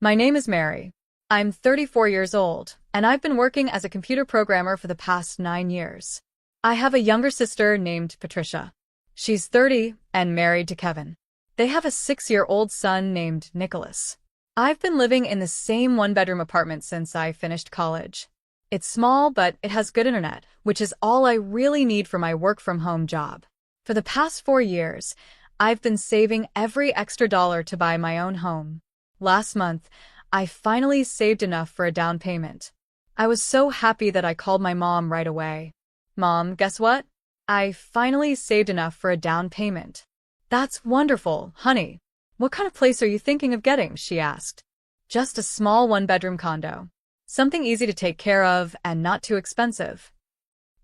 My name is Mary. I'm 34 years old, and I've been working as a computer programmer for the past 9 years. I have a younger sister named Patricia. She's 30 and married to Kevin. They have a 6-year-old son named Nicholas. I've been living in the same one-bedroom apartment since I finished college. It's small, but it has good internet, which is all I really need for my work-from-home job. For the past 4 years, I've been saving every extra dollar to buy my own home. Last month, I finally saved enough for a down payment. I was so happy that I called my mom right away. Mom, guess what? I finally saved enough for a down payment. That's wonderful, honey. What kind of place are you thinking of getting? She asked. Just a small one-bedroom condo. Something easy to take care of and not too expensive.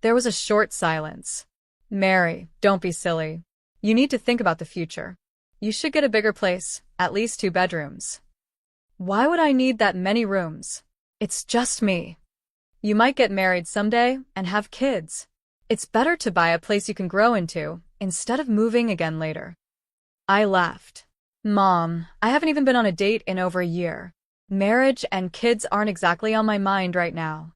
There was a short silence. Mary, don't be silly. You need to think about the future. You should get a bigger place, at least 2 bedrooms. Why would I need that many rooms? It's just me. You might get married someday and have kids. It's better to buy a place you can grow into, instead of moving again later. I laughed. Mom, I haven't even been on a date in over a year. Marriage and kids aren't exactly on my mind right now.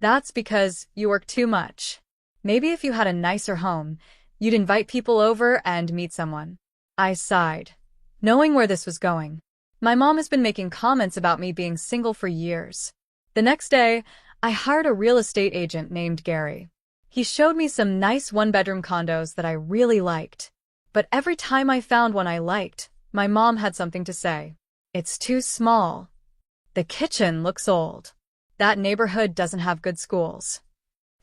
That's because you work too much. Maybe if you had a nicer home, you'd invite people over and meet someone. I sighed, knowing where this was going. My mom has been making comments about me being single for years. The next day, I hired a real estate agent named Gary. He showed me some nice one-bedroom condos that I really liked. But every time I found one I liked, my mom had something to say. It's too small. The kitchen looks old. That neighborhood doesn't have good schools.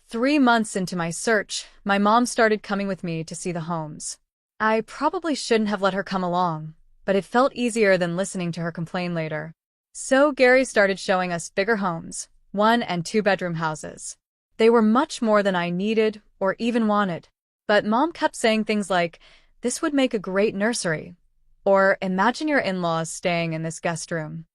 3 months into my search, my mom started coming with me to see the homes. I probably shouldn't have let her come along, but it felt easier than listening to her complain later. So Gary started showing us bigger homes, 1- and 2-bedroom houses. They were much more than I needed or even wanted. But Mom kept saying things like, "This would make a great nursery," or "Imagine your in-laws staying in this guest room."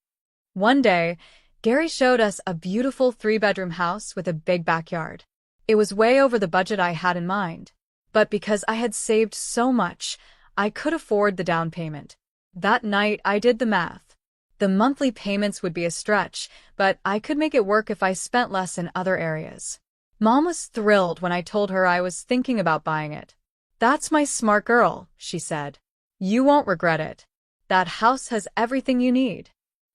One day, Gary showed us a beautiful 3-bedroom house with a big backyard. It was way over the budget I had in mind. But because I had saved so much, I could afford the down payment. That night, I did the math. The monthly payments would be a stretch, but I could make it work if I spent less in other areas. Mom was thrilled when I told her I was thinking about buying it. "That's my smart girl," she said. "You won't regret it. That house has everything you need."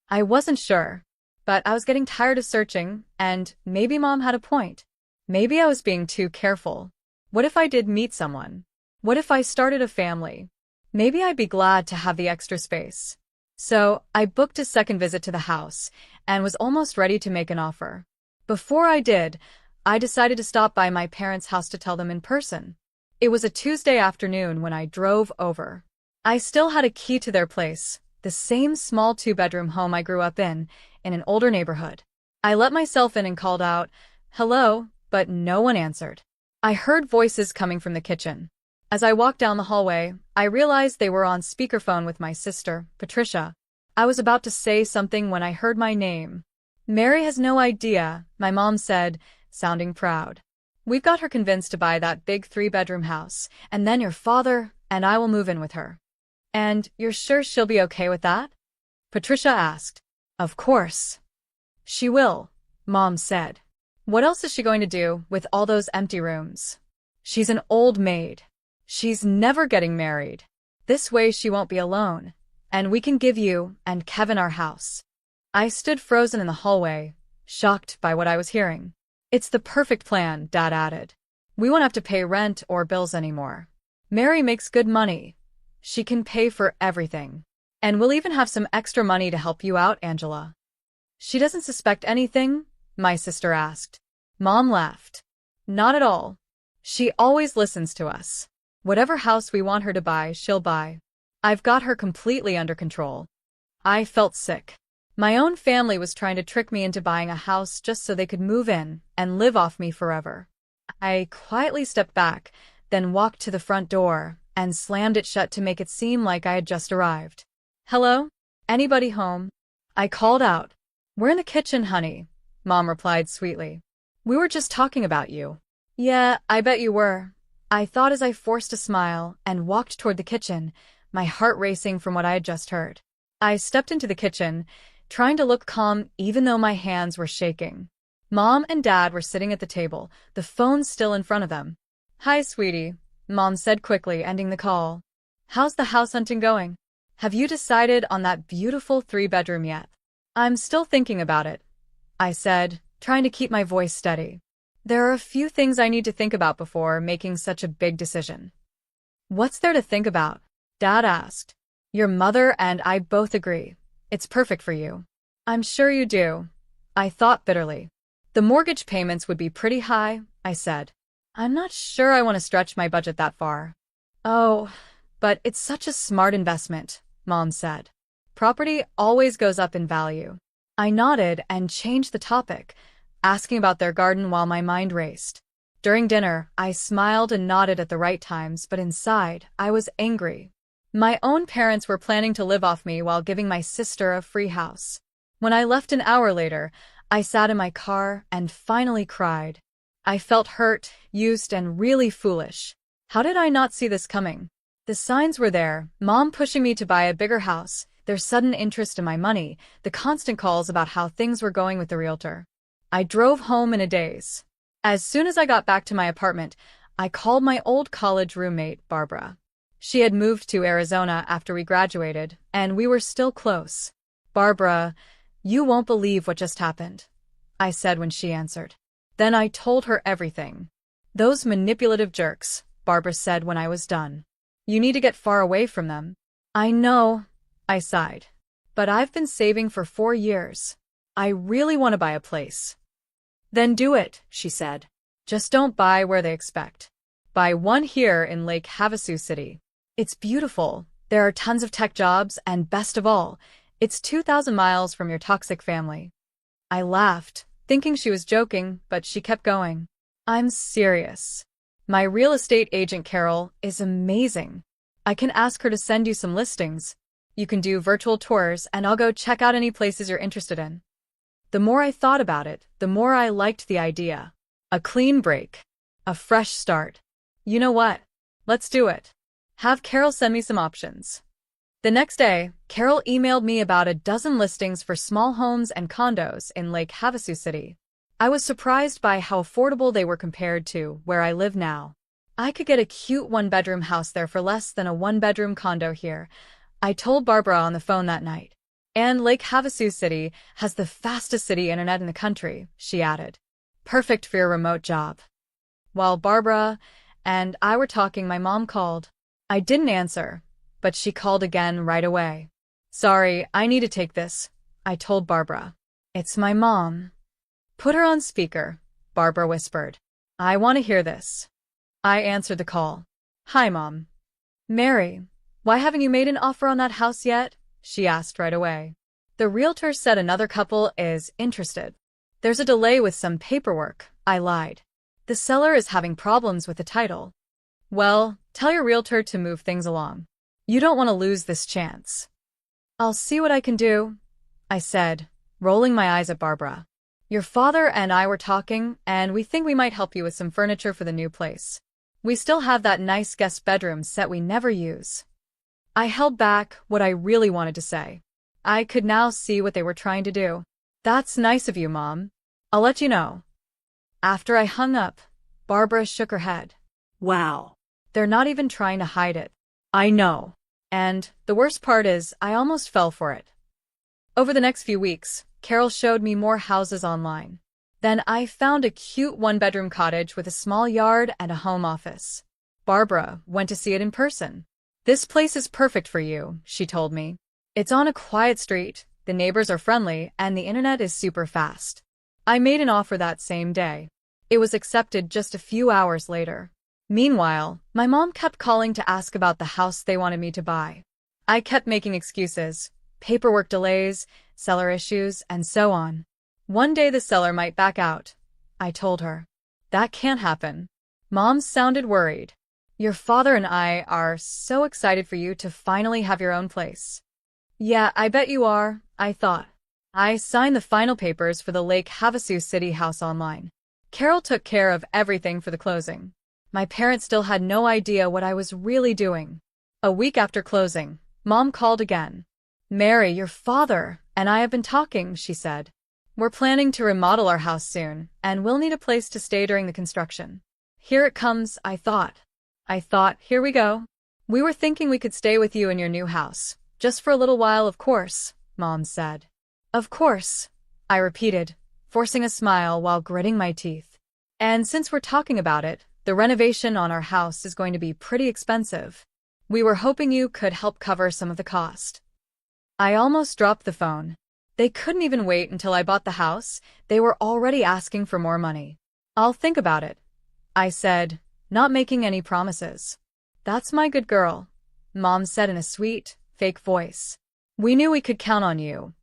I wasn't sure, but I was getting tired of searching, and maybe Mom had a point. Maybe I was being too careful. What if I did meet someone? What if I started a family? Maybe I'd be glad to have the extra space. So I booked a second visit to the house and was almost ready to make an offer. Before I did, I decided to stop by my parents' house to tell them in person. It was a Tuesday afternoon when I drove over. I still had a key to their place, the same small 2-bedroom home I grew up in an older neighborhood. I let myself in and called out, "Hello," but no one answered. I heard voices coming from the kitchen. As I walked down the hallway, I realized they were on speakerphone with my sister, Patricia. I was about to say something when I heard my name. "Mary has no idea," my mom said, sounding proud. "We've got her convinced to buy that big 3-bedroom house, and then your father and I will move in with her." "And you're sure she'll be okay with that?" Patricia asked. "Of course. She will," Mom said. "What else is she going to do with all those empty rooms? She's an old maid. She's never getting married. This way she won't be alone, and we can give you and Kevin our house." I stood frozen in the hallway, shocked by what I was hearing. "It's the perfect plan," Dad added. "We won't have to pay rent or bills anymore. Mary makes good money. She can pay for everything. And we'll even have some extra money to help you out, Angela." "She doesn't suspect anything?" my sister asked. Mom laughed. "Not at all. She always listens to us. Whatever house we want her to buy, she'll buy. I've got her completely under control." I felt sick. My own family was trying to trick me into buying a house just so they could move in and live off me forever. I quietly stepped back, then walked to the front door and slammed it shut to make it seem like I had just arrived. "Hello? Anybody home?" I called out. "We're in the kitchen, honey," Mom replied sweetly. "We were just talking about you." "Yeah, I bet you were," I thought as I forced a smile and walked toward the kitchen, my heart racing from what I had just heard. I stepped into the kitchen, trying to look calm even though my hands were shaking. Mom and Dad were sitting at the table, the phone still in front of them. "Hi, sweetie," Mom said quickly, ending the call. "How's the house hunting going? Have you decided on that beautiful 3-bedroom yet?" "I'm still thinking about it," I said, trying to keep my voice steady. "There are a few things I need to think about before making such a big decision." "What's there to think about?" Dad asked. "Your mother and I both agree. It's perfect for you." "I'm sure you do," I thought bitterly. "The mortgage payments would be pretty high," I said. "I'm not sure I want to stretch my budget that far." "Oh, but it's such a smart investment," Mom said. "Property always goes up in value." I nodded and changed the topic, asking about their garden while my mind raced. During dinner, I smiled and nodded at the right times, but inside, I was angry. My own parents were planning to live off me while giving my sister a free house. When I left an hour later, I sat in my car and finally cried. I felt hurt, used, and really foolish. How did I not see this coming? The signs were there: Mom pushing me to buy a bigger house, their sudden interest in my money, the constant calls about how things were going with the realtor. I drove home in a daze. As soon as I got back to my apartment, I called my old college roommate, Barbara. She had moved to Arizona after we graduated, and we were still close. "Barbara, you won't believe what just happened," I said when she answered. Then I told her everything. "Those manipulative jerks," Barbara said when I was done. "You need to get far away from them." "I know," I sighed. "But I've been saving for 4 years. I really want to buy a place." "Then do it," she said. "Just don't buy where they expect. Buy one here in Lake Havasu City. It's beautiful, there are tons of tech jobs, and best of all, it's 2,000 miles from your toxic family." I laughed, thinking she was joking, but she kept going. "I'm serious. My real estate agent Carol is amazing. I can ask her to send you some listings. You can do virtual tours, and I'll go check out any places you're interested in." The more I thought about it, the more I liked the idea. A clean break. A fresh start. "You know what? Let's do it. Have Carol send me some options." The next day, Carol emailed me about a dozen listings for small homes and condos in Lake Havasu City. I was surprised by how affordable they were compared to where I live now. I could get a cute 1-bedroom house there for less than a 1-bedroom condo here, I told Barbara on the phone that night. "And Lake Havasu City has the fastest city internet in the country," she added. "Perfect for your remote job." While Barbara and I were talking, my mom called. I didn't answer, but she called again right away. "Sorry, I need to take this," I told Barbara. "It's my mom." "Put her on speaker," Barbara whispered. "I want to hear this." I answered the call. "Hi, Mom." "Mary, why haven't you made an offer on that house yet?" she asked right away. "The realtor said another couple is interested." "There's a delay with some paperwork," I lied. "The seller is having problems with the title." "Well, tell your realtor to move things along. You don't want to lose this chance." "I'll see what I can do," I said, rolling my eyes at Barbara. "Your father and I were talking, and we think we might help you with some furniture for the new place. We still have that nice guest bedroom set we never use." I held back what I really wanted to say. I could now see what they were trying to do. "That's nice of you, Mom. I'll let you know." After I hung up, Barbara shook her head. "Wow. They're not even trying to hide it." "I know. And the worst part is, I almost fell for it." Over the next few weeks, Carol showed me more houses online. Then I found a cute 1-bedroom cottage with a small yard and a home office. Barbara went to see it in person. "This place is perfect for you," she told me. "It's on a quiet street, the neighbors are friendly, and the internet is super fast." I made an offer that same day. It was accepted just a few hours later. Meanwhile, my mom kept calling to ask about the house they wanted me to buy. I kept making excuses: paperwork delays, seller issues, and so on. "One day the seller might back out," I told her. "That can't happen." Mom sounded worried. "Your father and I are so excited for you to finally have your own place." "Yeah, I bet you are," I thought. I signed the final papers for the Lake Havasu City house online. Carol took care of everything for the closing. My parents still had no idea what I was really doing. A week after closing, Mom called again. "Mary, your father and I have been talking, she said. We're planning to remodel our house soon, and we'll need a place to stay during the construction. Here it comes, I thought. Here we go. We were thinking we could stay with you in your new house. Just for a little while, of course, Mom said. Of course, I repeated, forcing a smile while gritting my teeth. And since we're talking about it, the renovation on our house is going to be pretty expensive. We were hoping you could help cover some of the cost. I almost dropped the phone. They couldn't even wait until I bought the house. They were already asking for more money. I'll think about it, I said, not making any promises. That's my good girl, Mom said in a sweet, fake voice. We knew we could count on you.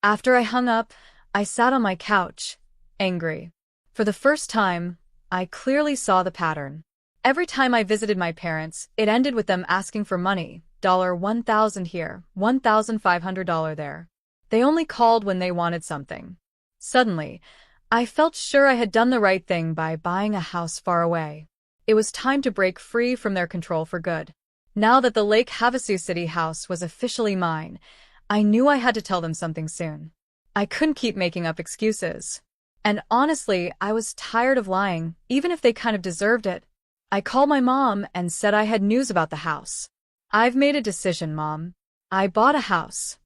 After I hung up, I sat on my couch, angry. For the first time, I clearly saw the pattern. Every time I visited my parents, it ended with them asking for money, $1,000 here, $1,500 there. They only called when they wanted something. Suddenly, I felt sure I had done the right thing by buying a house far away. It was time to break free from their control for good. Now that the Lake Havasu City house was officially mine, I knew I had to tell them something soon. I couldn't keep making up excuses. And honestly, I was tired of lying, even if they kind of deserved it. I called my mom and said I had news about the house. I've made a decision, Mom. I bought a house.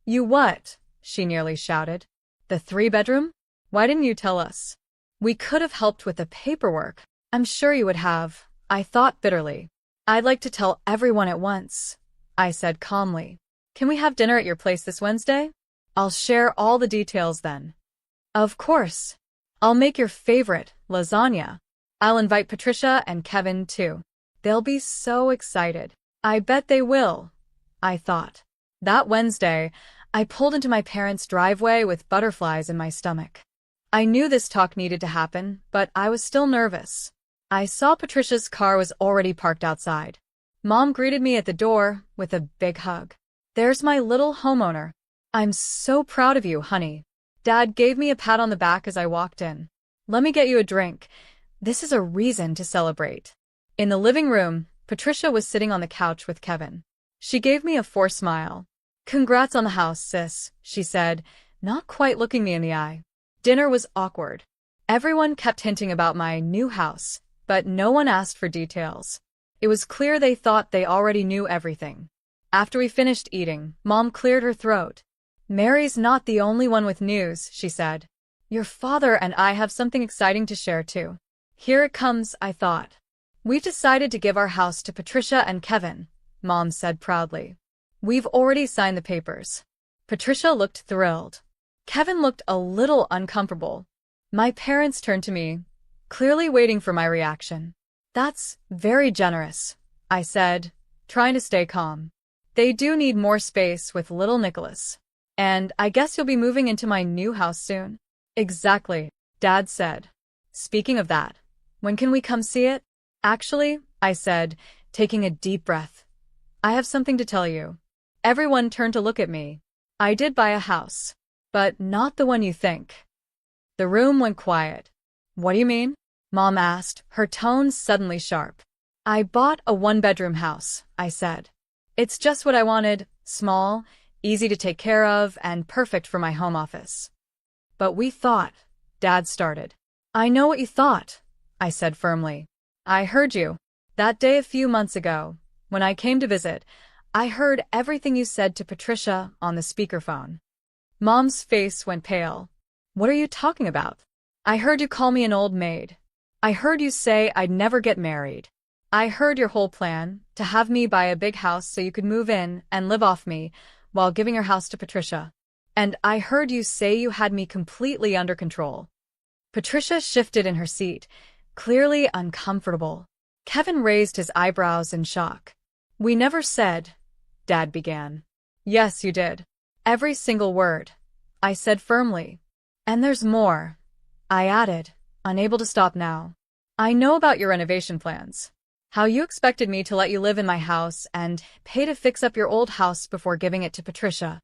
You what? She nearly shouted. The 3-bedroom? Why didn't you tell us? We could have helped with the paperwork. I'm sure you would have, I thought bitterly. I'd like to tell everyone at once, I said calmly. Can we have dinner at your place this Wednesday? I'll share all the details then. Of course. I'll make your favorite, lasagna. I'll invite Patricia and Kevin too. They'll be so excited. I bet they will, I thought. That Wednesday, I pulled into my parents' driveway with butterflies in my stomach. I knew this talk needed to happen, but I was still nervous. I saw Patricia's car was already parked outside. Mom greeted me at the door with a big hug. There's my little homeowner. I'm so proud of you, honey. Dad gave me a pat on the back as I walked in. Let me get you a drink. This is a reason to celebrate. In the living room, Patricia was sitting on the couch with Kevin. She gave me a forced smile. Congrats on the house, sis, she said, not quite looking me in the eye. Dinner was awkward. Everyone kept hinting about my new house, but no one asked for details. It was clear they thought they already knew everything. After we finished eating, Mom cleared her throat. Mary's not the only one with news, she said. Your father and I have something exciting to share too. Here it comes, I thought. We've decided to give our house to Patricia and Kevin, Mom said proudly. We've already signed the papers. Patricia looked thrilled. Kevin looked a little uncomfortable. My parents turned to me, clearly waiting for my reaction. That's very generous, I said, trying to stay calm. They do need more space with little Nicholas. And I guess you'll be moving into my new house soon. Exactly, Dad said. Speaking of that, when can we come see it? Actually, I said, taking a deep breath. I have something to tell you. Everyone turned to look at me. I did buy a house, but not the one you think. The room went quiet. What do you mean? Mom asked, her tone suddenly sharp. I bought a 1-bedroom house, I said. It's just what I wanted, small, easy to take care of, and perfect for my home office. But we thought, Dad started. I know what you thought, I said firmly. I heard you. That day a few months ago, when I came to visit, I heard everything you said to Patricia on the speakerphone. Mom's face went pale. What are you talking about? I heard you call me an old maid. I heard you say I'd never get married. I heard your whole plan, to have me buy a big house so you could move in and live off me, while giving your house to Patricia. And I heard you say you had me completely under control. Patricia shifted in her seat, clearly uncomfortable. Kevin raised his eyebrows in shock. We never said, Dad began. Yes, you did. Every single word, I said firmly. And there's more, I added, unable to stop now. I know about your renovation plans. How you expected me to let you live in my house and pay to fix up your old house before giving it to Patricia.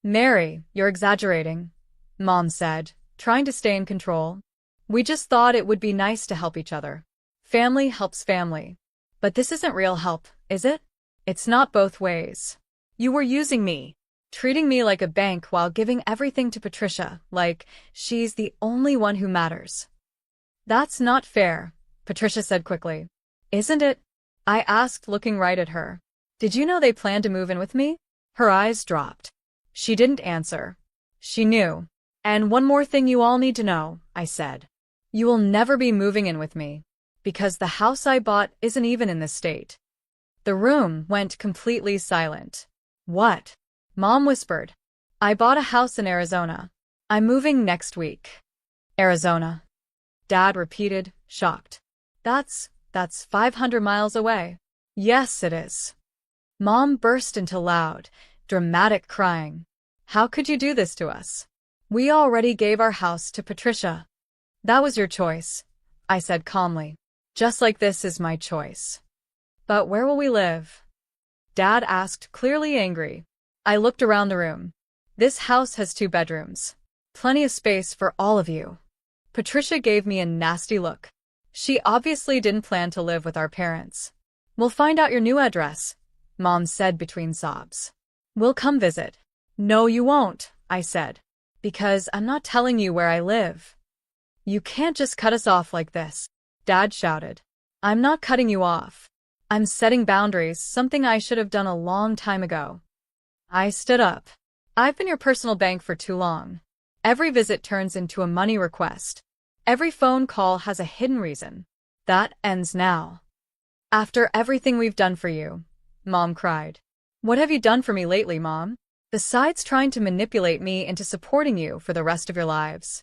Mary, you're exaggerating, Mom said, trying to stay in control. We just thought it would be nice to help each other. Family helps family. But this isn't real help, is it? It's not both ways. You were using me. treating me like a bank while giving everything to Patricia, like she's the only one who matters. That's not fair, Patricia said quickly. Isn't it? I asked, looking right at her. Did you know they planned to move in with me? Her eyes dropped. She didn't answer. She knew. And one more thing you all need to know, I said. You will never be moving in with me, because the house I bought isn't even in this state. The room went completely silent. What? Mom whispered. I bought a house in Arizona. I'm moving next week. Arizona? Dad repeated, shocked. That's 500 miles away. Yes, it is. Mom burst into loud, dramatic crying. How could you do this to us? We already gave our house to Patricia. That was your choice, I said calmly. Just like this is my choice. But where will we live? Dad asked, clearly angry. I looked around the room. This house has 2 bedrooms. Plenty of space for all of you. Patricia gave me a nasty look. She obviously didn't plan to live with our parents. We'll find out your new address, Mom said between sobs. We'll come visit. No, you won't, I said. Because I'm not telling you where I live. You can't just cut us off like this, Dad shouted. I'm not cutting you off. I'm setting boundaries, something I should have done a long time ago. I stood up. I've been your personal bank for too long. Every visit turns into a money request. Every phone call has a hidden reason. That ends now. After everything we've done for you, Mom cried. What have you done for me lately, Mom? Besides trying to manipulate me into supporting you for the rest of your lives.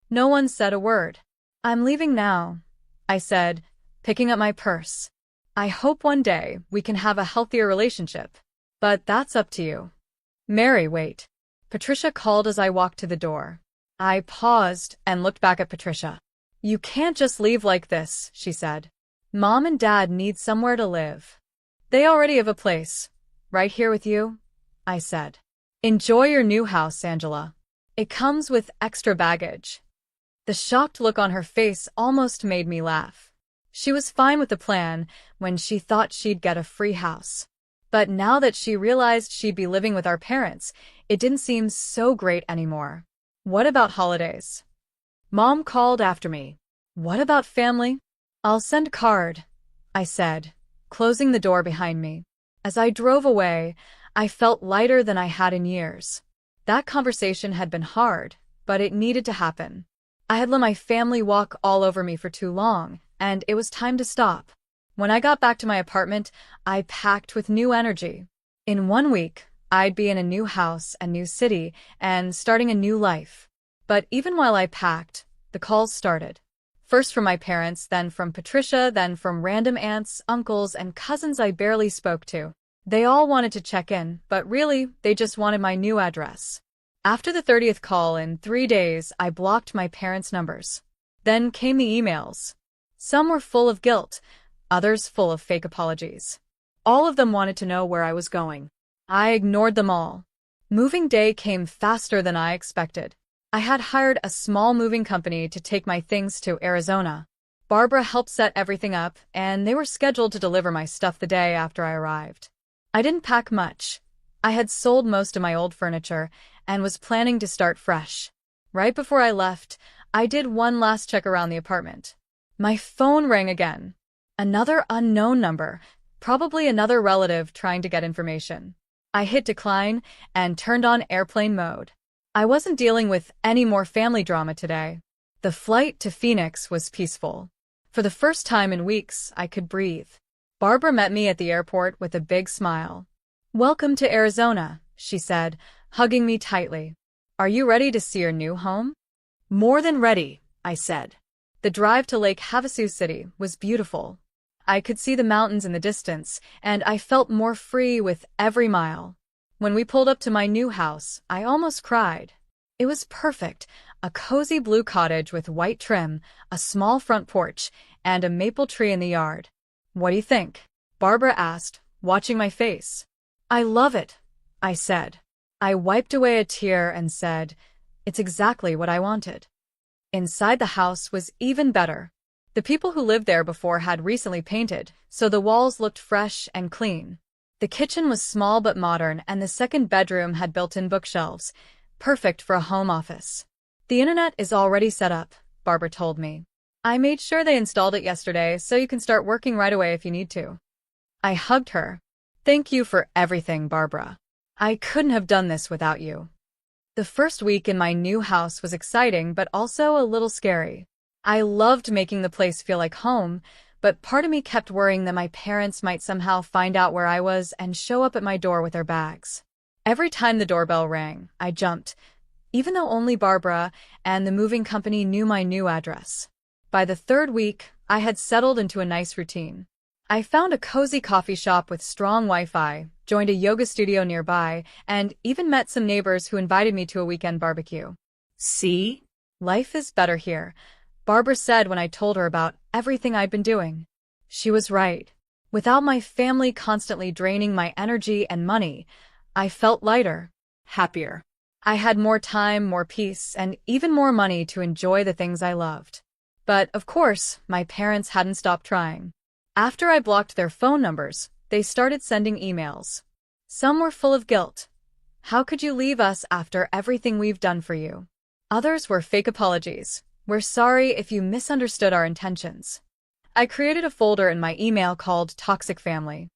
No one said a word. I'm leaving now, I said, picking up my purse. I hope one day we can have a healthier relationship. But that's up to you. Mary, wait. Patricia called as I walked to the door. I paused and looked back at Patricia. You can't just leave like this, she said. Mom and Dad need somewhere to live. They already have a place. Right here with you, I said. Enjoy your new house, Angela. It comes with extra baggage. The shocked look on her face almost made me laugh. She was fine with the plan when she thought she'd get a free house. But now that she realized she'd be living with our parents, it didn't seem so great anymore. What about holidays? Mom called after me. What about family? I'll send a card, I said, closing the door behind me. As I drove away, I felt lighter than I had in years. That conversation had been hard, but it needed to happen. I had let my family walk all over me for too long, and it was time to stop. When I got back to my apartment, I packed with new energy. In 1 week, I'd be in a new house, a new city, and starting a new life. But even while I packed, the calls started. First from my parents, then from Patricia, then from random aunts, uncles, and cousins I barely spoke to. They all wanted to check in, but really, they just wanted my new address. After the 30th call in 3 days, I blocked my parents' numbers. Then came the emails. Some were full of guilt, others full of fake apologies. All of them wanted to know where I was going. I ignored them all. Moving day came faster than I expected. I had hired a small moving company to take my things to Arizona. Barbara helped set everything up, and they were scheduled to deliver my stuff the day after I arrived. I didn't pack much. I had sold most of my old furniture and was planning to start fresh. Right before I left, I did one last check around the apartment. My phone rang again. Another unknown number, probably another relative trying to get information. I hit decline and turned on airplane mode. I wasn't dealing with any more family drama today. The flight to Phoenix was peaceful. For the first time in weeks, I could breathe. Barbara met me at the airport with a big smile. Welcome to Arizona, she said, hugging me tightly. Are you ready to see your new home? More than ready, I said. The drive to Lake Havasu City was beautiful. I could see the mountains in the distance, and I felt more free with every mile. When we pulled up to my new house, I almost cried. It was perfect, a cozy blue cottage with white trim, a small front porch, and a maple tree in the yard. What do you think? Barbara asked, watching my face. I love it, I said. I wiped away a tear and said, it's exactly what I wanted. Inside the house was even better. The people who lived there before had recently painted, so the walls looked fresh and clean. The kitchen was small but modern, and the second bedroom had built-in bookshelves, perfect for a home office. The internet is already set up, Barbara told me. I made sure they installed it yesterday, so you can start working right away if you need to. I hugged her. Thank you for everything, Barbara. I couldn't have done this without you. The first week in my new house was exciting but also a little scary. I loved making the place feel like home, but part of me kept worrying that my parents might somehow find out where I was and show up at my door with their bags. Every time the doorbell rang, I jumped, even though only Barbara and the moving company knew my new address. By the third week, I had settled into a nice routine. I found a cozy coffee shop with strong Wi-Fi, joined a yoga studio nearby, and even met some neighbors who invited me to a weekend barbecue. See? Life is better here, Barbara said when I told her about everything I'd been doing. She was right. Without my family constantly draining my energy and money, I felt lighter, happier. I had more time, more peace, and even more money to enjoy the things I loved. But, of course, my parents hadn't stopped trying. After I blocked their phone numbers, they started sending emails. Some were full of guilt. How could you leave us after everything we've done for you? Others were fake apologies. We're sorry if you misunderstood our intentions. I created a folder in my email called Toxic Family.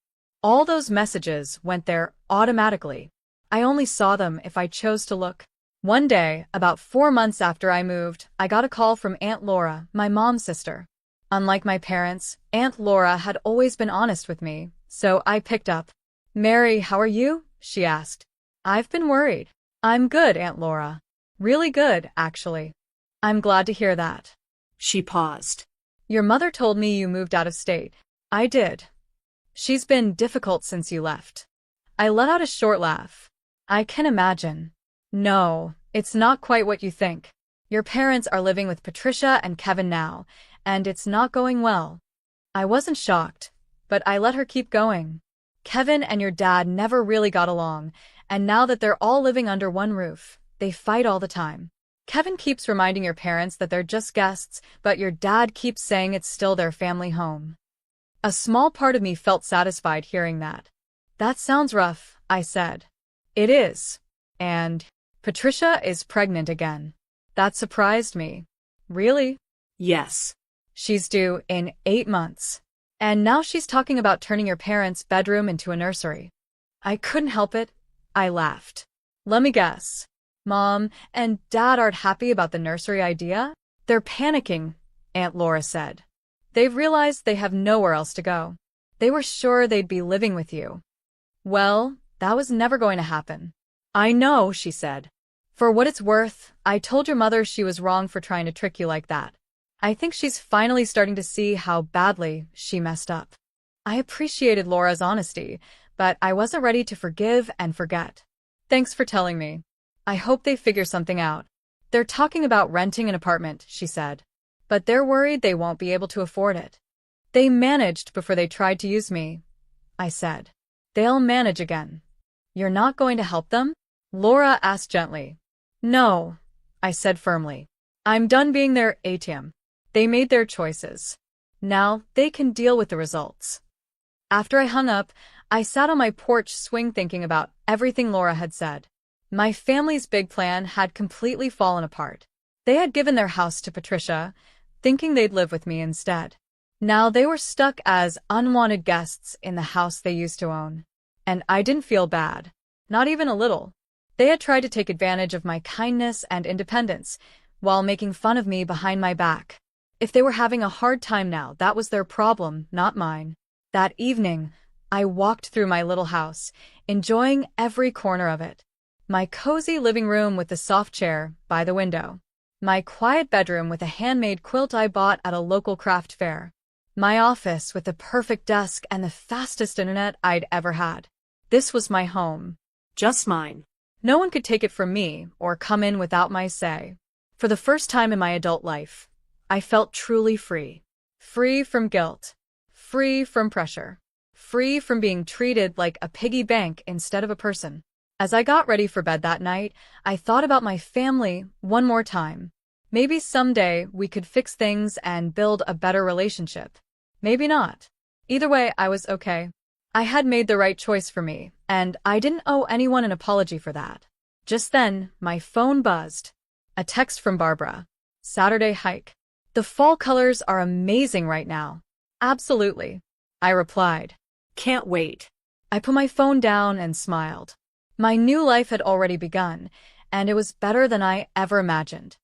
All those messages went there automatically. I only saw them if I chose to look. One day, about 4 months after I moved, I got a call from Aunt Laura, my mom's sister. Unlike my parents, Aunt Laura had always been honest with me, so I picked up. "Mary, how are you?" she asked. "I've been worried." "I'm good, Aunt Laura. Really good, actually." "I'm glad to hear that." She paused. "Your mother told me you moved out of state." "I did. She's been difficult since you left." I let out a short laugh. "I can imagine." "No, it's not quite what you think. Your parents are living with Patricia and Kevin now, and it's not going well." I wasn't shocked, but I let her keep going. "Kevin and your dad never really got along, and now that they're all living under one roof, they fight all the time. Kevin keeps reminding your parents that they're just guests, but your dad keeps saying it's still their family home." A small part of me felt satisfied hearing that. "That sounds rough," I said. "It is. And Patricia is pregnant again." That surprised me. "Really?" Yes. "She's due in 8 months. And now she's talking about turning your parents' bedroom into a nursery." I couldn't help it. I laughed. "Let me guess. Mom and Dad aren't happy about the nursery idea?" "They're panicking," Aunt Laura said. "They've realized they have nowhere else to go. They were sure they'd be living with you." "Well, that was never going to happen." "I know," she said. "For what it's worth, I told your mother she was wrong for trying to trick you like that. I think she's finally starting to see how badly she messed up." I appreciated Laura's honesty, but I wasn't ready to forgive and forget. "Thanks for telling me. I hope they figure something out. They're talking about renting an apartment," she said. "But they're worried they won't be able to afford it." "They managed before they tried to use me," I said. "They'll manage again." "You're not going to help them?" Laura asked gently. "No," I said firmly. "I'm done being their ATM. They made their choices. Now they can deal with the results." After I hung up, I sat on my porch swing thinking about everything Laura had said. My family's big plan had completely fallen apart. They had given their house to Patricia, thinking they'd live with me instead. Now they were stuck as unwanted guests in the house they used to own. And I didn't feel bad. Not even a little. They had tried to take advantage of my kindness and independence, while making fun of me behind my back. If they were having a hard time now, that was their problem, not mine. That evening, I walked through my little house, enjoying every corner of it. My cozy living room with the soft chair by the window. My quiet bedroom with a handmade quilt I bought at a local craft fair. My office with the perfect desk and the fastest internet I'd ever had. This was my home. Just mine. No one could take it from me or come in without my say. For the first time in my adult life, I felt truly free. Free from guilt. Free from pressure. Free from being treated like a piggy bank instead of a person. As I got ready for bed that night, I thought about my family one more time. Maybe someday we could fix things and build a better relationship. Maybe not. Either way, I was okay. I had made the right choice for me, and I didn't owe anyone an apology for that. Just then, my phone buzzed. A text from Barbara. Saturday hike. The fall colors are amazing right now. Absolutely, I replied. Can't wait. I put my phone down and smiled. My new life had already begun, and it was better than I ever imagined.